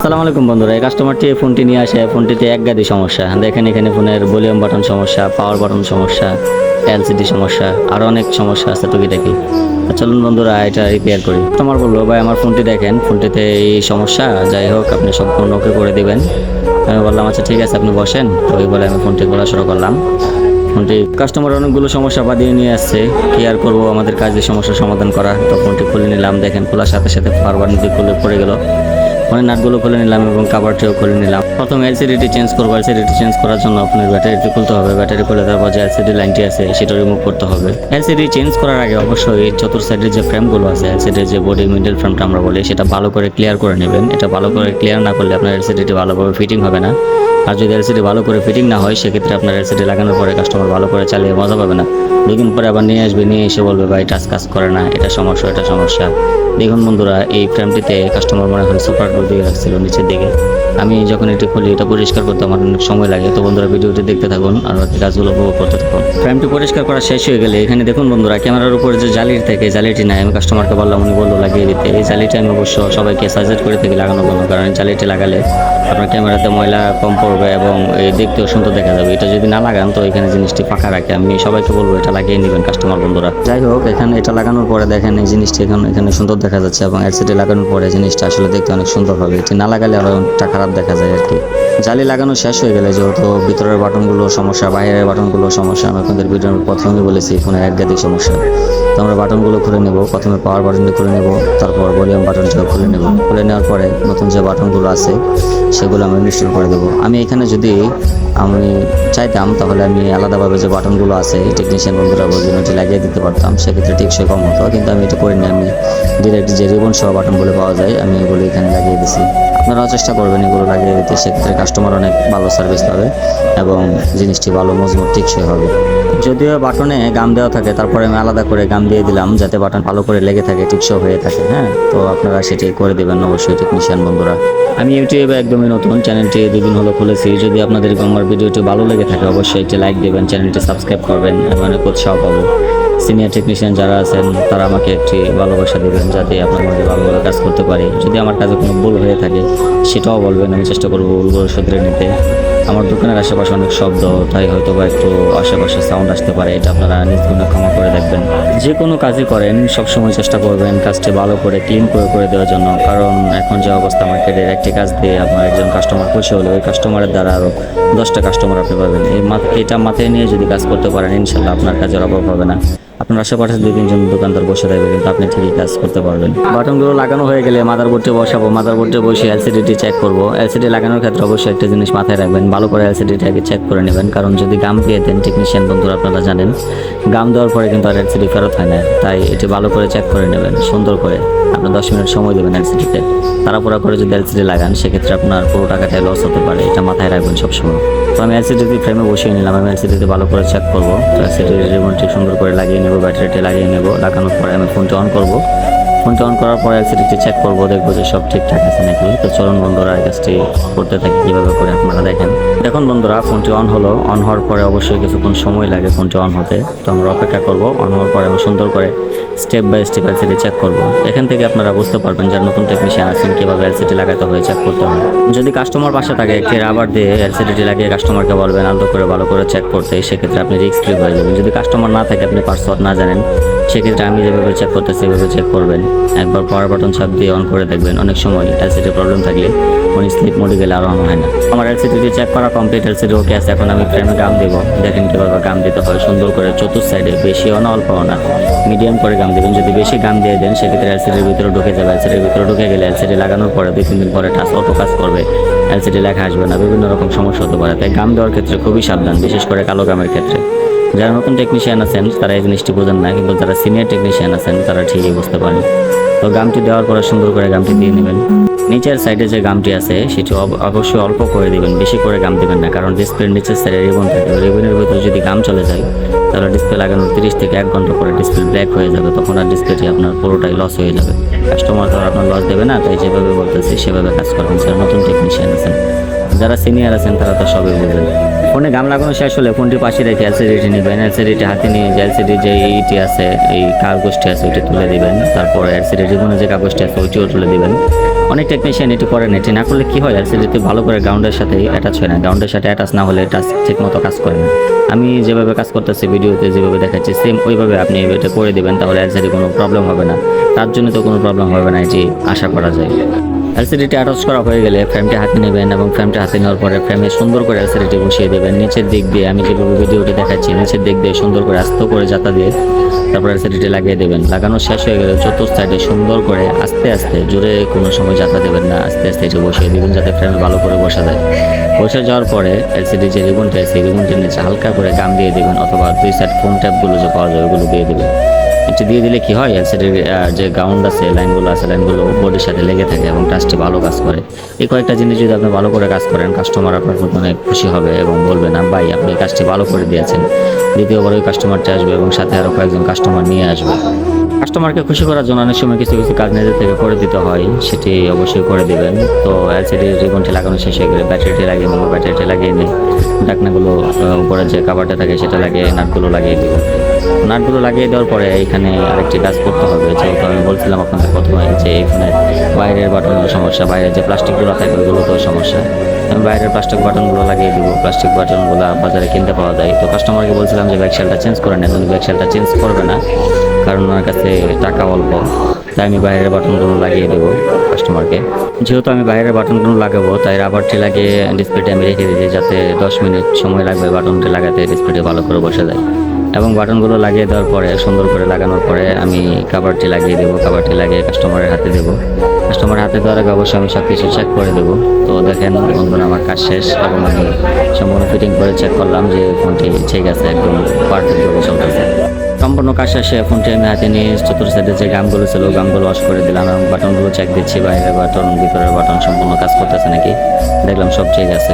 আসসালামু আলাইকুম বন্ধুরা, এই কাস্টমারটি এই ফোনটি নিয়ে আসে। ফোনটিতে এক গাদি সমস্যা দেখেন, এখানে ফোনের ভলিউম বাটন সমস্যা, পাওয়ার বাটন সমস্যা, এলসিডি সমস্যা, আরও অনেক সমস্যা আছে টুকিটাকি। চলুন বন্ধুরা এটা রিপেয়ার করি। কাস্টমার বললো, ভাই আমার ফোনটি দেখেন, ফোনটিতে এই সমস্যা, যাই হোক আপনি সম্পূর্ণ ওকে করে দিবেন। আমি বললাম আচ্ছা ঠিক আছে, আপনি বসেন। তো ওই বলে আমি ফোনটি খোলা শুরু করলাম। ফোনটি কাস্টমার অনেকগুলো সমস্যা বাদিয়ে নিয়ে আসছে, কি আর করবো, আমাদের কাজে সমস্যার সমাধান করা। তো ফোনটি খুলে নিলাম, দেখেন খোলার সাথে সাথে বারবার নিতে খুলে পড়ে গেল। ফোনের নাটগুলো খুলে নিলাম এবং কাভারটিও খুলে নিলাম। প্রথমে এলসিডিটি চেঞ্জ করবো। এলসিডিটি চেঞ্জ করার জন্য আপনার ব্যাটারিটি খুলতে হবে। ব্যাটারি খুলে তারপর যে এলসিডি লাইনটি আছে সেটা রিমুভ করতে হবে। এলসিডি চেঞ্জ করার আগে অবশ্যই চতুর সাইডের যে ফ্রেমগুলো আছে, এলসিডির যে বডি মিডল ফ্রেমটা আমরা বলি, সেটা ভালো করে ক্লিয়ার করে নেবেন। এটা ভালো করে ক্লিয়ার না করলে আপনার এলসিডিটি ভালোভাবে ফিটিং হবে না। আর যদি এলসিডি ভালো করে ফিটিং না হয়, সেক্ষেত্রে আপনার এলসিডি লাগানোর পরে কাস্টমার ভালো করে চালিয়ে মজা পাবে না। দুদিন পরে আবার নিয়ে আসবে, নিয়ে এসে বলবে ভাই টাচ কাজ করে না, এটা সমস্যা, এটা সমস্যা। দেখুন বন্ধুরা, এই ফ্রেমটিতে কাস্টমার মনে হয় সুপার গ্লু দিয়ে রাখছিল নিচের দিকে। আমি যখন এটি খুলি, এটা পরিষ্কার করতে আমার অনেক সময় লাগে। তো বন্ধুরা ভিডিওটি দেখতে থাকুন আর কাজগুলো উপভোগ করতে থাকুন। ফ্রেমটি পরিষ্কার করা শেষ হয়ে গেলে এখানে দেখুন বন্ধুরা, ক্যামেরার উপরে যে জালির থেকে, জালিটি নাই। আমি কাস্টমারকে বললাম, উনি বললো লাগিয়ে দিতে। এই জালিটি আমি অবশ্য সবাইকে সাজেস্ট করে থাকি লাগানোর জন্য, কারণ এই জালিটি লাগালে আপনার ক্যামেরাতে ময়লা কম পড়বে এবং এই দেখতেও সুন্দর দেখা যাবে। এটা যদি না লাগান তো এখানে জিনিসটি ফাঁকা রাখে। আমি সবাইকে বলবো এটা লাগিয়ে নেবেন কাস্টমার বন্ধুরা। যাই হোক, এখানে এটা লাগানোর পরে দেখেন এই জিনিসটি এখানে সুন্দর দেখা যাচ্ছে এবং এলসিডি লাগানোর পরে জিনিসটা আসলে দেখতে অনেক সুন্দর হবে। এটি না লাগালে আরও অনেকটা খারাপ দেখা যায় আর কি। জালি লাগানো শেষ হয়ে গেলে, যেহেতু ভিতরের বাটনগুলো সমস্যা, বাইরের বাটনগুলো সমস্যা, আমি আপনাদের ভিডিওর প্রথমেই বলেছি ফোনের একগাদি সমস্যা। তো আমরা বাটনগুলো খুলে নেব। প্রথমে পাওয়ার বাটনটি খুলে নেব, তারপর ভলিউম বাটনটিও খুলে নেব। খুলে নেওয়ার পরে নতুন যে বাটনগুলো আছে সেগুলো আমি ইনস্টল করে দেবো। আমি এখানে যদি আমি চাইতাম তাহলে আমি আলাদাভাবে যে বাটনগুলো আছে টেকনিশিয়ান বন্ধুরা বলবেন ওটি লাগিয়ে দিতে পারতাম, সেক্ষেত্রে টেকসই কম হতো। কিন্তু আমি এটা করিনি, আমি ডিরেক্ট যে রিবন সহ বাটনগুলো পাওয়া যায় আমি এগুলো এখানে লাগিয়ে দিছি। আপনারাও চেষ্টা করবেন এগুলো লাগিয়ে দিতে, সেক্ষেত্রে কাস্টমার অনেক ভালো সার্ভিস পাবে এবং জিনিসটি ভালো মজবুত টেকসই হবে। যদিও বাটনে গাম দেওয়া থাকে, তারপরে আমি আলাদা করে গাম দিয়ে দিলাম যাতে বাটন ভালো করে লেগে থাকে, টেকসই হয়ে থাকে। হ্যাঁ, তো আপনারা সেটি করে দেবেন অবশ্যই টেকনিশিয়ান বন্ধুরা। আমি ইউটিউবে একদমই নতুন, চ্যানেলটি 2 দিন হলো খুলেছি। যদি আপনাদের আমার ভিডিওটি ভালো লেগে থাকে অবশ্যই একটি লাইক দেবেন, চ্যানেলটি সাবস্ক্রাইব করবেন, আমি অনেক উৎসাহ পাবো। সিনিয়র টেকনিশিয়ান যারা আছেন তারা আমাকে একটি ভালোবাসা দেবেন, যাতে আপনার মধ্যে ভালো ভালো কাজ করতে পারি। যদি আমার কাজে কোনো ভুল হয়ে থাকে সেটাও বলবেন, আমি চেষ্টা করবো ভুলগুলো শুধরে নিতে। আমার দোকানের আশেপাশে অনেক শব্দ, তাই হয়তো বা একটু আশেপাশে সাউন্ড আসতে পারে, এটা আপনারা নিজ গুণে ক্ষমা করে দেখবেন। যে কোনো কাজই করেন সবসময় চেষ্টা করবেন কাজটি ভালো করে ক্লিন করে দেওয়ার জন্য, কারণ এখন যে অবস্থা মার্কেটের, একটি কাজ দিয়ে আপনার একজন কাস্টমার খুশি হলে ওই কাস্টমারের দ্বারা আরও 10টা কাস্টমার আপনি পাবেন। এটা মাথায় নিয়ে যদি কাজ করতে পারেন, ইনশাল্লাহ আপনার কাজের অভাব হবে না। আপনার আশেপাশে 2-3 জন দোকানদার বসে থাকবে, কিন্তু আপনি ঠিকই কাজ করতে পারবেন। বাটনগুলো লাগানো হয়ে গেলে মাদারবোর্ডে বসাবো। মাদারবোর্ডে বসে এলসিডিটি চেক করবো। এলসিডি লাগানোর ক্ষেত্রে অবশ্যই একটা জিনিস মাথায় রাখবেন, ভালো করে এলসিডিটাকে চেক করে নেবেন, কারণ যদি গাম দিয়ে দেন, টেকনিশিয়ান বন্ধুরা আপনারা জানেন গাম দেওয়ার পরে কিন্তু আর এলসিডি ফেরত হয় না। তাই এটি ভালো করে চেক করে নেবেন সুন্দর করে। আপনার 10 মিনিট সময় দেবেন এলসিডিতে। তাড়াহুড়া করে যদি এলসিডি লাগান সেক্ষেত্রে আপনার পুরো টাকাটাই লস হতে পারে, এটা মাথায় রাখবেন সবসময়। তো আমি এলসিডিটি ফ্রেমে বসিয়ে নিলাম। আমি এলসিডিতে ভালো করে চেক করবো। তো এলসিডির রিমোটটি সুন্দর করে লাগিয়ে নেব, ব্যাটারিটি লাগিয়ে নেব। লাগানোর পরে আমি ফোনটি অন করব। ফোনটি অন করার পরে এলসিডিটি চেক করবো, দেখবো যে সব ঠিকঠাক আছে নাকি। তো চলুন বন্ধুরা এই কাজটি করতে থাকি কীভাবে করে আপনারা দেখেন। দেখুন বন্ধুরা, ফোনটি অন হলো। অন হওয়ার পরে অবশ্যই কিছুক্ষণ সময় লাগে ফোনটি অন হতে, তো আমরা অপেক্ষা করবো। অন হওয়ার পরে আমি সুন্দর করে step by step LCD check করবো। এখান থেকে আপনারা বুঝতে পারবেন যারা নতুন টেকনিশিয়ান আছেন কীভাবে এলসিডি লাগাতে হয়, চেক করতে হয়। যদি কাস্টমার পাশে থাকে, একটি রাবার দিয়ে এলসিডিটি লাগিয়ে কাস্টমারকে বলবেন আলতো করে ভালো করে চেক করতে, সেক্ষেত্রে আপনি রিস্ক ফ্রি হয়ে যাবেন। যদি কাস্টমার না থাকে, আপনি পাসওয়ার্ড না জানেন, সেক্ষেত্রে আমি যেভাবে চেক করতে সেভাবে চেক করবেন। একবার পাওয়ার বাটন চাপ দিয়ে অন করে দেখবেন। অনেক সময় এলসিডি প্রবলেম থাকলে ফোন স্লিপ মোডে গেলে আরও অন হয় না। আমার এলসিডিটি চেক করা কমপ্লিট, এলসিডি ওকে আছে। এখন আমি ফ্রেমে গাম দেব। দেখেন কীভাবে গাম দিতে হয় সুন্দর করে, চতুর সাইডে, বেশিও না অল্পও না, মিডিয়াম করে গাম দেবেন। যদি বেশি গাম দিয়ে দেন সেক্ষেত্রে এলসিডির ভিতরে ঢুকে যাবে। এলসিডির ভিতরে ঢুকে গেলে এলসিডি লাগানোর পরে 2-3 দিন পরে টাচ অটো কাজ করবে, এলসিডি লেখা আসবে না, বিভিন্ন রকম সমস্যা হতে পারে। তাই গাম দেওয়ার ক্ষেত্রে খুবই সাবধান, বিশেষ করে কালো গামের ক্ষেত্রে। যারা নতুন টেকনিশিয়ান আছেন তারা এই জিনিসটি বোঝেন না, কিন্তু যারা সিনিয়র টেকনিশিয়ান আছেন তারা ঠিকই বুঝতে পারেন। তো গামটি দেওয়ার পরে সুন্দর করে গামটি দিয়ে নেবেন। নিচের সাইডে যে গামটি আছে সেটি অবশ্যই অল্প করে দিবেন, বেশি করে গাম দেবেন না, কারণ ডিসপ্লের নিচের সাইডে রিবন থাকে। রিবনের ভিতরে যদি গাম চলে যায় তাহলে ডিসপ্লে লাগানোর 30 থেকে 1 ঘন্টা পরে ডিসপ্লে ব্ল্যাক হয়ে যাবে, তখন আর ডিসপ্লেটি আপনার পুরোটাই লস হয়ে যাবে। কাস্টমার তো আর আপনার লস দেবে না, তাই যেভাবে বলতেছি সেভাবে কাজ করবেন যারা নতুন টেকনিশিয়ান আছেন। যারা সিনিয়র আছেন তারা তো সবই বুঝবেন। ফোনে গাম লাগানো শেষ হলে ফোনটি পাশে রেখে এলসিডিটি নেবেন। এলসিডিটি হাতে নিয়ে যে এলসিডি যে ইটি আছে, এই কাগজটি আছে ওইটি তুলে দিবেন। তারপর এলসিডি রিবনের যে কাগজটি আছে ওইটিও তুলে দিবেন। অনেক টেকনিশিয়ান এটি করেন। এটি না করলে কি হয়, এলসিডিতে ভালো করে গ্রাউন্ডের সাথে অ্যাটাচ হয় না, গ্রাউন্ডের সাথে অ্যাটাচ না হলে টাচ ঠিক মতো কাজ করে না। আমি যেভাবে কাজ করতেছি ভিডিওতে যেভাবে দেখাচ্ছি সেম ওইভাবে আপনি এটা করে দেবেন, তাহলে এলসিডি কোনো প্রবলেম হবে না, তার জন্য তো কোনো প্রবলেম হবে না, এটি আশা করা যায়। এলসিডিটি অ্যাটাচ করা হয়ে গেলে ফ্রেমটি হাতে নেবেন এবং ফ্রেমটি হাতে নেওয়ার পরে ফ্রেমে সুন্দর করে এলসিডিটি বসিয়ে দেবেন। নিচের দিক দিয়ে আমি যেভাবে ভিডিওটি দেখাচ্ছি নিচের দিক দিয়ে সুন্দর করে আস্তে করে জাতা দিয়ে তারপর এলসিডিটি লাগিয়ে দেবেন। লাগানো শেষ হয়ে গেলে চতুর্থ সাইডে সুন্দর করে আস্তে আস্তে, জোরে কোনো সময় জাতা দেবেন না, আস্তে আস্তে এটি বসিয়ে দেবেন যাতে ফ্রেমে ভালো করে বসা যায়। বসে যাওয়ার পরে এলসিডি যে রিবনটা আছে রিবনটির নিচে হালকা করে গাম দিয়ে দেবেন, অথবা দুই সাইড ফোম ট্যাপগুলো যে পাওয়া যায় ওগুলো দিয়ে দেবেন। এটি দিয়ে দিলে কি হয়, এলসিডির যে গ্রাউন্ড আছে লাইনগুলো আছে লাইনগুলো বোর্ডের সাথে লেগে থাকে এবং টাচটি ভালো কাজ করে। এই কয়েকটা জিনিস যদি আপনি ভালো করে কাজ করেন, কাস্টমার আপনার প্রতি অনেক খুশি হবে এবং বলবেন ভাই আপনি কাজটি ভালো করে দিয়েছেন। দ্বিতীয়বার ওই কাস্টমারটি আসবে এবং সাথে আরও কয়েকজন কাস্টমার নিয়ে আসবে। কাস্টমারকে খুশি করার জন্য অনেক সময় কিছু কিছু কাজ নিজের থেকে করে দিতে হয়, সেটি অবশ্যই করে দিবেন। তো এলসিডির রিবনটি লাগানো শেষ হয়ে গেলে ব্যাটারিটি লাগিয়ে নেবো, ব্যাটারিটি লাগিয়ে নিই, ডাকনাগুলো উপরে যে কাভারটা থাকে সেটা লাগিয়ে নাটগুলো লাগিয়ে দেবো। নাটগুলো লাগিয়ে দেওয়ার পরে এখানে আরেকটি কাজ করতে হবে, যেহেতু আমি বলছিলাম আপনাদের প্রথমে যে এখানে বাইরের বাটনের সমস্যা, বাইরের যে প্লাস্টিকগুলো থাকে ওইগুলো তো সমস্যা। আমি বাইরের প্লাস্টিক বাটনগুলো লাগিয়ে দিব। প্লাস্টিক বাটনগুলো বাজারে কিনতে পাওয়া যায়। তো কাস্টমারকে বলছিলাম যে ব্যাকশেলটা চেঞ্জ করে নেন, উনি ব্যাকশেলটা চেঞ্জ করবে না, কারণ ওনার কাছে টাকা অল্প, তাই আমি বাইরের বাটনগুলো লাগিয়ে দেবো কাস্টমারকে। যেহেতু আমি বাইরের বাটনগুলো লাগাবো তাই রাবারটি লাগিয়ে ডিসপ্লেটি আমি রেখে দিয়েছি, যাতে 10 মিনিট সময় লাগবে বাটনটি লাগাতে, ডিসপ্লেটি ভালো করে বসে যায়। এবং বাটনগুলো লাগিয়ে দেওয়ার পরে সুন্দর করে লাগানোর পরে আমি কাভারটি লাগিয়ে দেবো। কাভারটি লাগিয়ে কাস্টমারের হাতে দেবো। কাস্টমারের হাতে দেওয়ার আগে অবশ্যই আমি সব কিছু চেক করে দেবো। তো দেখেন বন্ধুরা আমার কাজ শেষ এবং আমি সম্পূর্ণ ফিটিং করে চেক করলাম যে ফোনটি ঠিক আছে, একদম পারফেক্টভাবে চলতেছে। সম্পূর্ণ কাজ শেষে ফোনটি আমি হাতে নিয়ে চতুর্থ সাইডে যে গামগুলো ছিল গামগুলো ওয়াশ করে দিলাম এবং বাটনগুলো চেক দিচ্ছি, বাইরের বাটন ভিতরের বাটন সম্পূর্ণ কাজ করতেছে নাকি, দেখলাম সব ঠিক আছে।